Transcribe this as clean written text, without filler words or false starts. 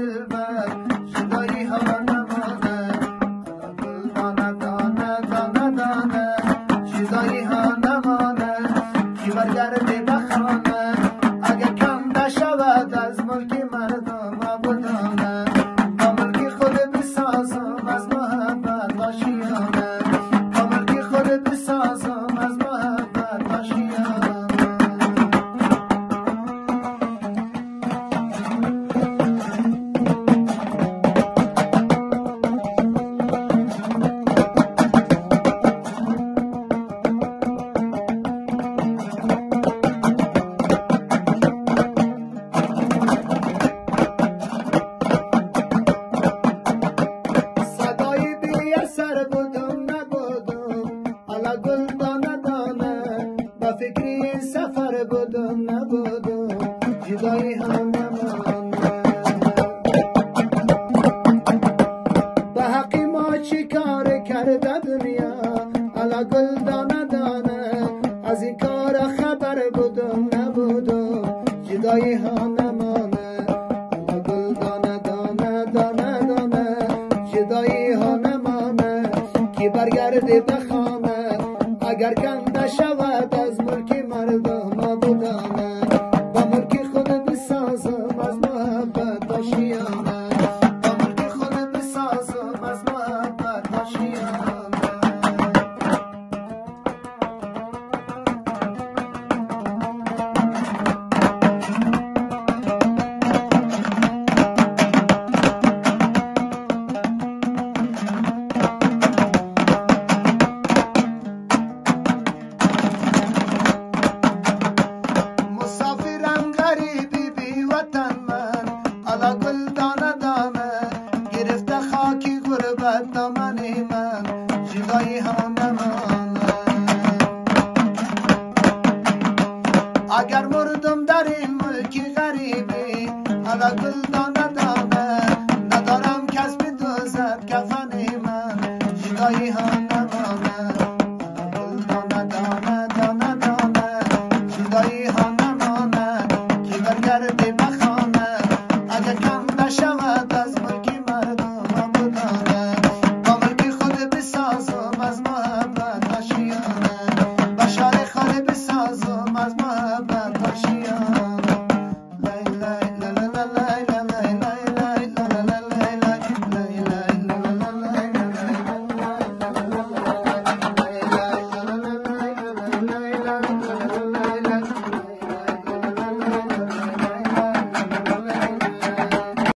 دلبر جدایی ها نمانه دانه دانه دانه دانه جدایی ها نمانه کی برگرده به خانه اگه کم نشود از ملک مردم آبادانه با ملک خود بسازم از محبت آشیانه با ملک خود بسازم از محبت آشیانه سر بودم نبودم حالا گل دانه دانه با فکری سفر بودم نبودم جدایی ها نمانه به حقی ما چی کار کرده دنیا حالا گل دانه دانه از این کار خبر بودم نبودم جدایی ها نمانه حالا گل دانه دانه دانه دانه جدایی ها نمانه کی برگرده به خانه اگر کنده شود از ملک مردم آبادانه با ملک خود بسازم از محبت آشیانه با ملک خود بسازم از محبت آشیانه حالا گل دانه دانه گرفته خاکی غربت دامن من جدایی ها نمانه اگر مردم در این ملک غریبی حالا گل دانه دانه ندارم کس بدوزد کفن من جدایی ها نمانه گل دانه دانه دانه دانه جدایی ها نمانه کی برگرده به خانه اگه کم نشود از ملک مردم آبادانه با ملک خود بسازم از محبت آشیانه بشار خود بسازم